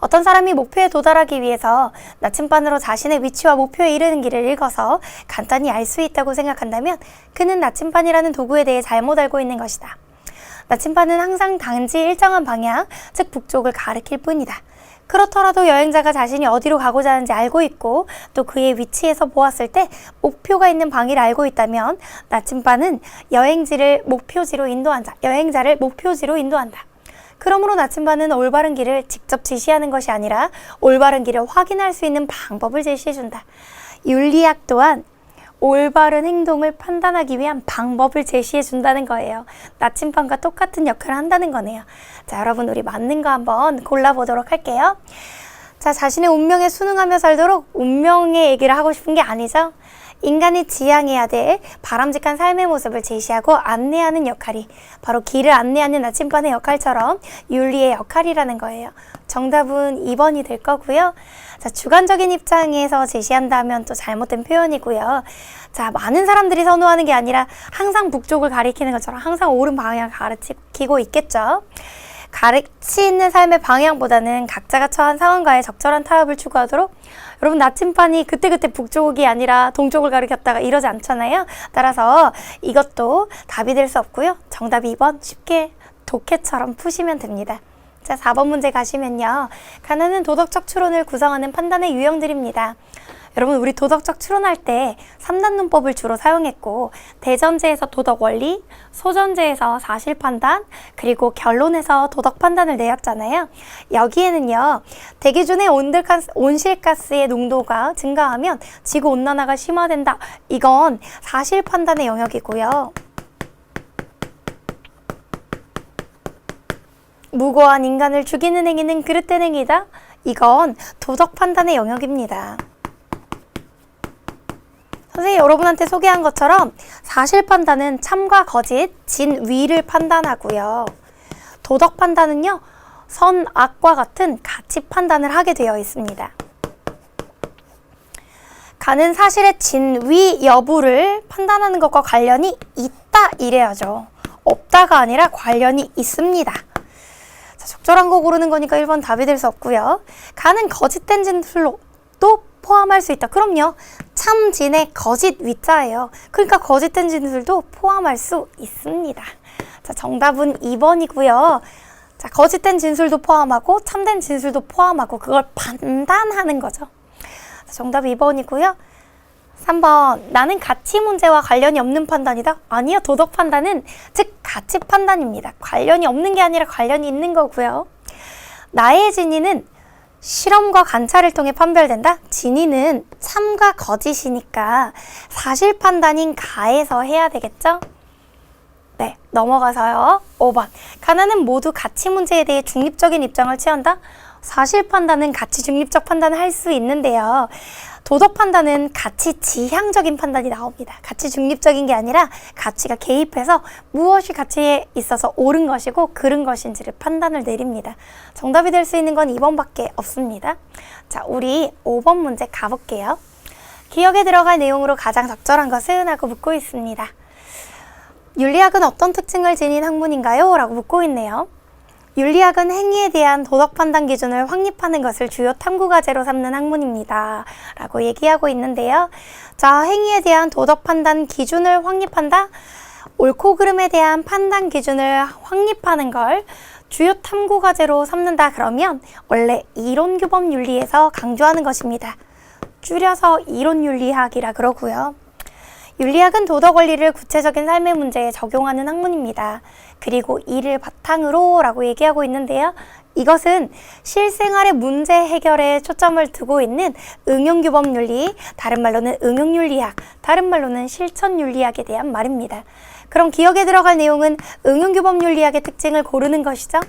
어떤 사람이 목표에 도달하기 위해서 나침반으로 자신의 위치와 목표에 이르는 길을 읽어서 간단히 알 수 있다고 생각한다면 그는 나침반이라는 도구에 대해 잘못 알고 있는 것이다. 나침반은 항상 단지 일정한 방향, 즉 북쪽을 가리킬 뿐이다. 그렇더라도 여행자가 자신이 어디로 가고자 하는지 알고 있고 또 그의 위치에서 보았을 때 목표가 있는 방위를 알고 있다면 나침반은 여행자를 목표지로 인도한다. 그러므로 나침반은 올바른 길을 직접 지시하는 것이 아니라 올바른 길을 확인할 수 있는 방법을 제시해준다. 윤리학 또한 올바른 행동을 판단하기 위한 방법을 제시해준다는 거예요. 나침반과 똑같은 역할을 한다는 거네요. 자, 여러분 우리 맞는 거 한번 골라보도록 할게요. 자, 자신의 운명에 순응하며 살도록 운명의 얘기를 하고 싶은 게 아니죠. 인간이 지향해야 될 바람직한 삶의 모습을 제시하고 안내하는 역할이 바로 길을 안내하는 나침반의 역할처럼 윤리의 역할이라는 거예요. 정답은 2번이 될 거고요. 자, 주관적인 입장에서 제시한다면 또 잘못된 표현이고요. 자, 많은 사람들이 선호하는 게 아니라 항상 북쪽을 가리키는 것처럼 항상 옳은 방향을 가리키고 있겠죠. 가르치는 삶의 방향보다는 각자가 처한 상황과의 적절한 타협을 추구하도록, 여러분 나침반이 그때그때 북쪽이 아니라 동쪽을 가리켰다가 이러지 않잖아요. 따라서 이것도 답이 될 수 없고요. 정답 2번 쉽게 독해처럼 푸시면 됩니다. 자, 4번 문제 가시면요. 가나는 도덕적 추론을 구성하는 판단의 유형들입니다. 여러분, 우리 도덕적 추론할 때 3단 논법을 주로 사용했고, 대전제에서 도덕 원리, 소전제에서 사실 판단, 그리고 결론에서 도덕 판단을 내었잖아요. 여기에는요, 대기준의 온실가스의 농도가 증가하면 지구온난화가 심화된다. 이건 사실 판단의 영역이고요. 무고한 인간을 죽이는 행위는 그릇된 행위다. 이건 도덕 판단의 영역입니다. 선생님 여러분한테 소개한 것처럼 사실 판단은 참과 거짓, 진, 위를 판단하고요. 도덕 판단은요, 선, 악과 같은 가치 판단을 하게 되어 있습니다. 가는 사실의 진, 위, 여부를 판단하는 것과 관련이 있다 이래야죠. 없다가 아니라 관련이 있습니다. 자, 적절한 거 고르는 거니까 1번 답이 될 수 없고요. 가는 거짓된 진술로 또 포함할 수 있다. 그럼요. 참, 진의 거짓 위자예요. 그러니까 거짓된 진술도 포함할 수 있습니다. 자, 정답은 2번이고요. 자, 거짓된 진술도 포함하고 참된 진술도 포함하고 그걸 판단하는 거죠. 자, 정답 2번이고요. 3번, 나는 가치 문제와 관련이 없는 판단이다. 아니요, 도덕 판단은 즉 가치 판단입니다. 관련이 없는 게 아니라 관련이 있는 거고요. 나의 진위는 실험과 관찰을 통해 판별된다. 진위는 참과 거짓이니까 사실 판단인 가에서 해야 되겠죠? 네, 넘어가서요. 5번, 가나는 모두 가치 문제에 대해 중립적인 입장을 취한다. 사실 판단은 가치 중립적 판단을 할 수 있는데요. 도덕 판단은 가치 지향적인 판단이 나옵니다. 가치 중립적인 게 아니라 가치가 개입해서 무엇이 가치에 있어서 옳은 것이고 그른 것인지를 판단을 내립니다. 정답이 될 수 있는 건 2번밖에 없습니다. 자, 우리 5번 문제 가볼게요. 기억에 들어갈 내용으로 가장 적절한 것은? 하고 묻고 있습니다. 윤리학은 어떤 특징을 지닌 학문인가요? 라고 묻고 있네요. 윤리학은 행위에 대한 도덕 판단 기준을 확립하는 것을 주요 탐구 과제로 삼는 학문입니다. 라고 얘기하고 있는데요. 자, 행위에 대한 도덕 판단 기준을 확립한다? 옳고 그름에 대한 판단 기준을 확립하는 걸 주요 탐구 과제로 삼는다. 그러면 원래 이론규범 윤리에서 강조하는 것입니다. 줄여서 이론윤리학이라 그러고요. 윤리학은 도덕 원리를 구체적인 삶의 문제에 적용하는 학문입니다. 그리고 이를 바탕으로 라고 얘기하고 있는데요. 이것은 실생활의 문제 해결에 초점을 두고 있는 응용규범 윤리, 다른 말로는 응용윤리학, 다른 말로는 실천윤리학에 대한 말입니다. 그럼 기억에 들어갈 내용은 응용규범 윤리학의 특징을 고르는 것이죠.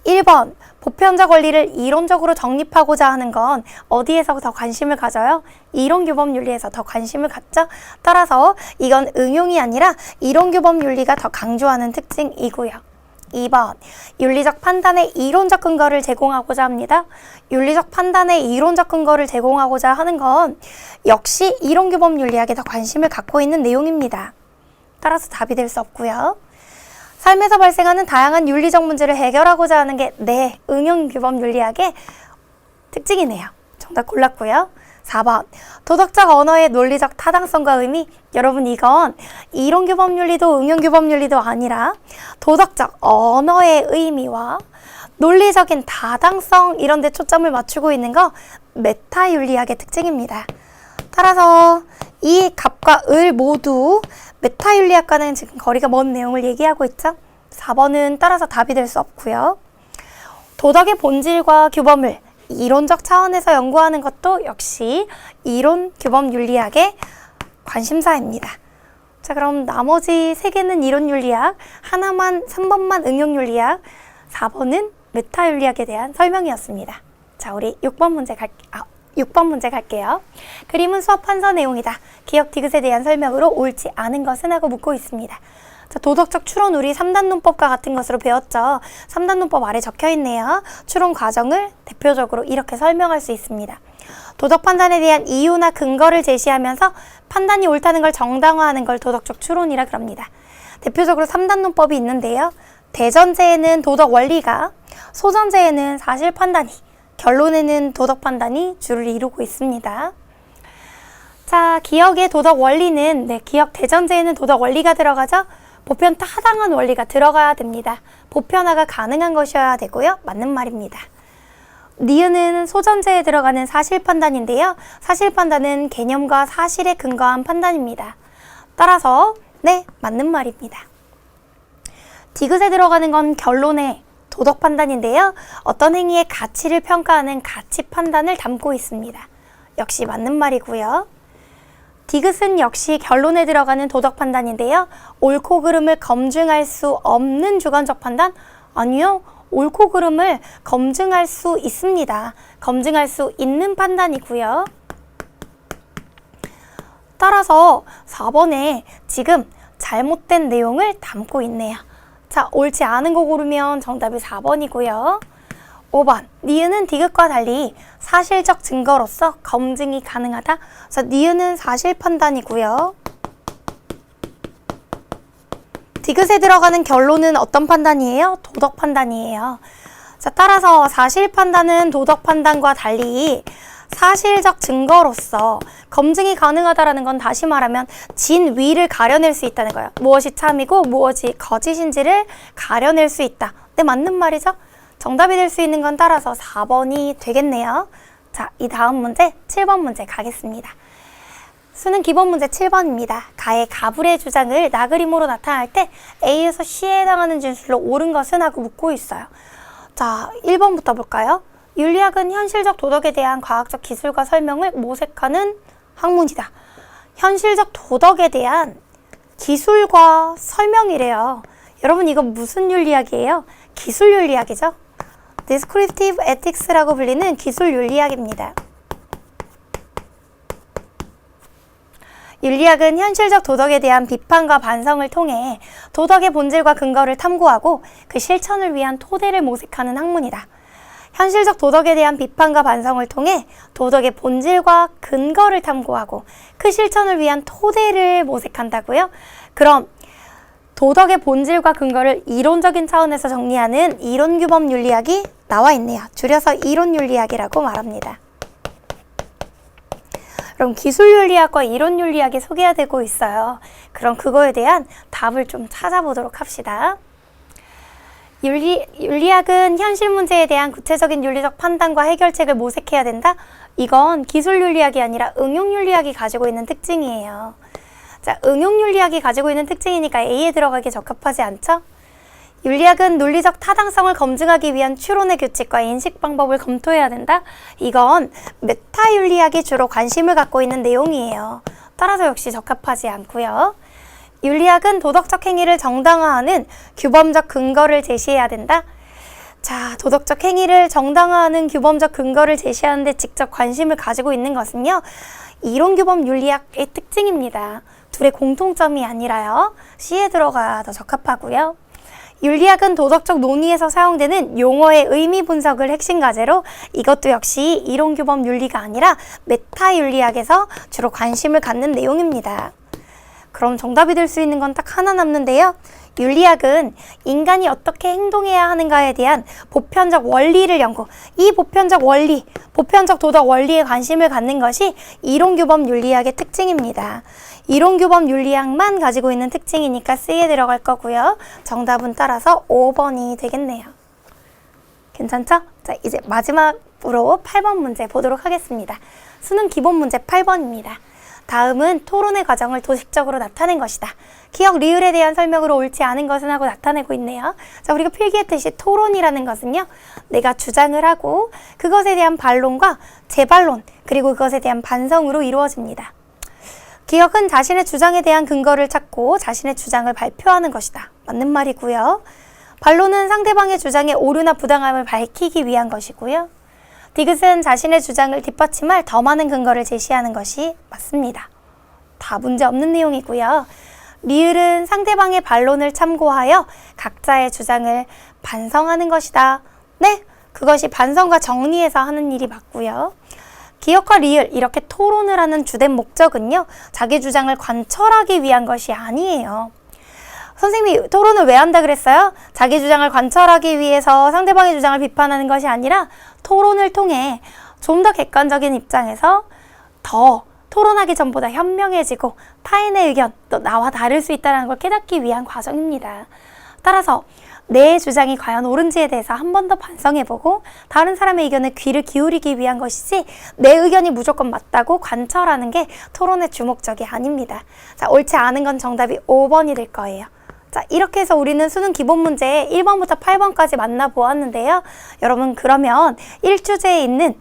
1번, 보편적 원리를 이론적으로 정립하고자 하는 건 어디에서 더 관심을 가져요? 이론규범 윤리에서 더 관심을 갖죠? 따라서 이건 응용이 아니라 이론규범 윤리가 더 강조하는 특징이고요. 2번, 윤리적 판단의 이론적 근거를 제공하고자 합니다. 윤리적 판단의 이론적 근거를 제공하고자 하는 건 역시 이론규범 윤리학에 더 관심을 갖고 있는 내용입니다. 따라서 답이 될 수 없고요. 삶에서 발생하는 다양한 윤리적 문제를 해결하고자 하는 게 응용규범 윤리학의 특징이네요. 정답 골랐고요. 4번, 도덕적 언어의 논리적 타당성과 의미. 여러분, 이건 이론규범 윤리도 응용규범 윤리도 아니라 도덕적 언어의 의미와 논리적인 타당성 이런 데 초점을 맞추고 있는 거 메타윤리학의 특징입니다. 따라서 이 갑과 을 모두 메타윤리학과는 지금 거리가 먼 내용을 얘기하고 있죠. 4번은 따라서 답이 될 수 없고요. 도덕의 본질과 규범을 이론적 차원에서 연구하는 것도 역시 이론 규범 윤리학의 관심사입니다. 자, 그럼 나머지 3개는 이론 윤리학, 하나만 3번만 응용 윤리학, 4번은 메타 윤리학에 대한 설명이었습니다. 자, 우리 6번 문제 6번 문제 갈게요. 그림은 수업 판서 내용이다. 기억 디귿에 대한 설명으로 옳지 않은 것은 하고 묻고 있습니다. 자, 도덕적 추론 우리 3단 논법과 같은 것으로 배웠죠. 3단 논법 아래 적혀 있네요. 추론 과정을 대표적으로 이렇게 설명할 수 있습니다. 도덕 판단에 대한 이유나 근거를 제시하면서 판단이 옳다는 걸 정당화하는 걸 도덕적 추론이라 그럽니다. 대표적으로 3단 논법이 있는데요. 대전제에는 도덕 원리가, 소전제에는 사실 판단이, 결론에는 도덕 판단이 주를 이루고 있습니다. 자, 기억의 도덕 원리는 기억 대전제에는 도덕 원리가 들어가죠. 보편 타당한 원리가 들어가야 됩니다. 보편화가 가능한 것이어야 되고요. 맞는 말입니다. 니은은 소전제에 들어가는 사실 판단인데요. 사실 판단은 개념과 사실에 근거한 판단입니다. 따라서 맞는 말입니다. 디귿에 들어가는 건 결론의 도덕 판단인데요. 어떤 행위의 가치를 평가하는 가치 판단을 담고 있습니다. 역시 맞는 말이고요. 디귿은 역시 결론에 들어가는 도덕 판단인데요. 옳고 그름을 검증할 수 없는 주관적 판단? 아니요. 옳고 그름을 검증할 수 있습니다. 검증할 수 있는 판단이고요. 따라서 4번에 지금 잘못된 내용을 담고 있네요. 자, 옳지 않은 거 고르면 정답이 4번이고요. 5번, 니은은 디귿과 달리 사실적 증거로서 검증이 가능하다. 자, 니은은 사실 판단이고요. 디귿에 들어가는 결론은 어떤 판단이에요? 도덕 판단이에요. 자, 따라서 사실 판단은 도덕 판단과 달리 사실적 증거로서 검증이 가능하다라는 건 다시 말하면 진위를 가려낼 수 있다는 거예요. 무엇이 참이고 무엇이 거짓인지를 가려낼 수 있다. 네, 맞는 말이죠? 정답이 될 수 있는 건 따라서 4번이 되겠네요. 자, 이 다음 문제 7번 문제 가겠습니다. 수능 기본 문제 7번입니다. 가의 가불의 주장을 나그림으로 나타낼 때 A에서 C에 해당하는 진술로 옳은 것은 하고 묻고 있어요. 자, 1번부터 볼까요? 윤리학은 현실적 도덕에 대한 과학적 기술과 설명을 모색하는 학문이다. 현실적 도덕에 대한 기술과 설명이래요. 여러분, 이거 무슨 윤리학이에요? 기술 윤리학이죠? Descriptive Ethics라고 불리는 기술 윤리학입니다. 윤리학은 현실적 도덕에 대한 비판과 반성을 통해 도덕의 본질과 근거를 탐구하고 그 실천을 위한 토대를 모색하는 학문이다. 현실적 도덕에 대한 비판과 반성을 통해 도덕의 본질과 근거를 탐구하고 그 실천을 위한 토대를 모색한다고요? 그럼 도덕의 본질과 근거를 이론적인 차원에서 정리하는 이론규범 윤리학이 나와 있네요. 줄여서 이론윤리학이라고 말합니다. 그럼 기술윤리학과 이론윤리학이 소개되고 있어요. 그럼 그거에 대한 답을 좀 찾아보도록 합시다. 윤리학은 현실 문제에 대한 구체적인 윤리적 판단과 해결책을 모색해야 된다? 이건 기술윤리학이 아니라 응용윤리학이 가지고 있는 특징이에요. 자, 응용윤리학이 가지고 있는 특징이니까 A에 들어가기 적합하지 않죠? 윤리학은 논리적 타당성을 검증하기 위한 추론의 규칙과 인식 방법을 검토해야 된다? 이건 메타윤리학이 주로 관심을 갖고 있는 내용이에요. 따라서 역시 적합하지 않고요. 윤리학은 도덕적 행위를 정당화하는 규범적 근거를 제시해야 된다? 자, 도덕적 행위를 정당화하는 규범적 근거를 제시하는 데 직접 관심을 가지고 있는 것은요, 이론규범 윤리학의 특징입니다. 둘의 공통점이 아니라요. C에 들어가 더 적합하고요. 윤리학은 도덕적 논의에서 사용되는 용어의 의미 분석을 핵심 과제로 이것도 역시 이론규범 윤리가 아니라 메타윤리학에서 주로 관심을 갖는 내용입니다. 그럼 정답이 될 수 있는 건 딱 하나 남는데요. 윤리학은 인간이 어떻게 행동해야 하는가에 대한 보편적 원리를 연구, 이 보편적 원리, 보편적 도덕 원리에 관심을 갖는 것이 이론규범 윤리학의 특징입니다. 이론규범 윤리학만 가지고 있는 특징이니까 C에 들어갈 거고요. 정답은 따라서 5번이 되겠네요. 괜찮죠? 자, 이제 마지막으로 8번 문제 보도록 하겠습니다. 수능 기본 문제 8번입니다. 다음은 토론의 과정을 도식적으로 나타낸 것이다. 기억 리을에 대한 설명으로 옳지 않은 것은 하고 나타내고 있네요. 자, 우리가 필기했듯이 토론이라는 것은요, 내가 주장을 하고 그것에 대한 반론과 재반론, 그리고 그것에 대한 반성으로 이루어집니다. 기억은 자신의 주장에 대한 근거를 찾고 자신의 주장을 발표하는 것이다. 맞는 말이고요. 반론은 상대방의 주장의 오류나 부당함을 밝히기 위한 것이고요. 디귿은 자신의 주장을 뒷받침할 더 많은 근거를 제시하는 것이 맞습니다. 다 문제 없는 내용이고요. 리을은 상대방의 반론을 참고하여 각자의 주장을 반성하는 것이다. 네, 그것이 반성과 정리해서 하는 일이 맞고요. 기역과 리을, 이렇게 토론을 하는 주된 목적은요, 자기 주장을 관철하기 위한 것이 아니에요. 선생님이 토론을 왜 한다 그랬어요? 자기 주장을 관철하기 위해서 상대방의 주장을 비판하는 것이 아니라 토론을 통해 좀 더 객관적인 입장에서 더 토론하기 전보다 현명해지고 타인의 의견, 또 나와 다를 수 있다는 걸 깨닫기 위한 과정입니다. 따라서 내 주장이 과연 옳은지에 대해서 한 번 더 반성해보고 다른 사람의 의견에 귀를 기울이기 위한 것이지 내 의견이 무조건 맞다고 관철하는 게 토론의 주목적이 아닙니다. 자, 옳지 않은 건 정답이 5번이 될 거예요. 자, 이렇게 해서 우리는 수능 기본 문제 1번부터 8번까지 만나보았는데요. 여러분, 그러면 1주제에 있는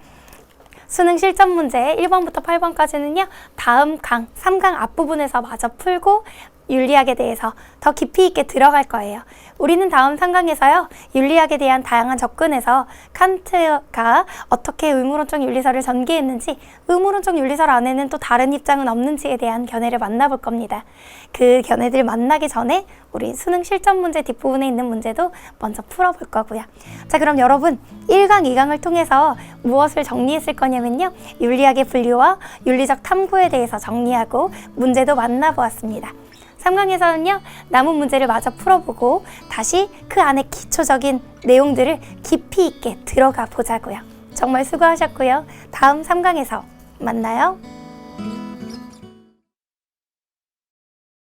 수능 실전 문제 1번부터 8번까지는요. 다음 3강 앞부분에서 마저 풀고 윤리학에 대해서 더 깊이 있게 들어갈 거예요. 우리는 다음 3강에서요. 윤리학에 대한 다양한 접근에서 칸트가 어떻게 의무론적 윤리설을 전개했는지, 의무론적 윤리설 안에는 또 다른 입장은 없는지에 대한 견해를 만나볼 겁니다. 그 견해들 만나기 전에 우리 수능 실전 문제 뒷부분에 있는 문제도 먼저 풀어볼 거고요. 자, 그럼 여러분 1강, 2강을 통해서 무엇을 정리했을 거냐면요. 윤리학의 분류와 윤리적 탐구에 대해서 정리하고 문제도 만나보았습니다. 3강에서는요, 남은 문제를 마저 풀어보고 다시 그 안에 기초적인 내용들을 깊이 있게 들어가 보자고요. 정말 수고하셨고요. 다음 3강에서 만나요.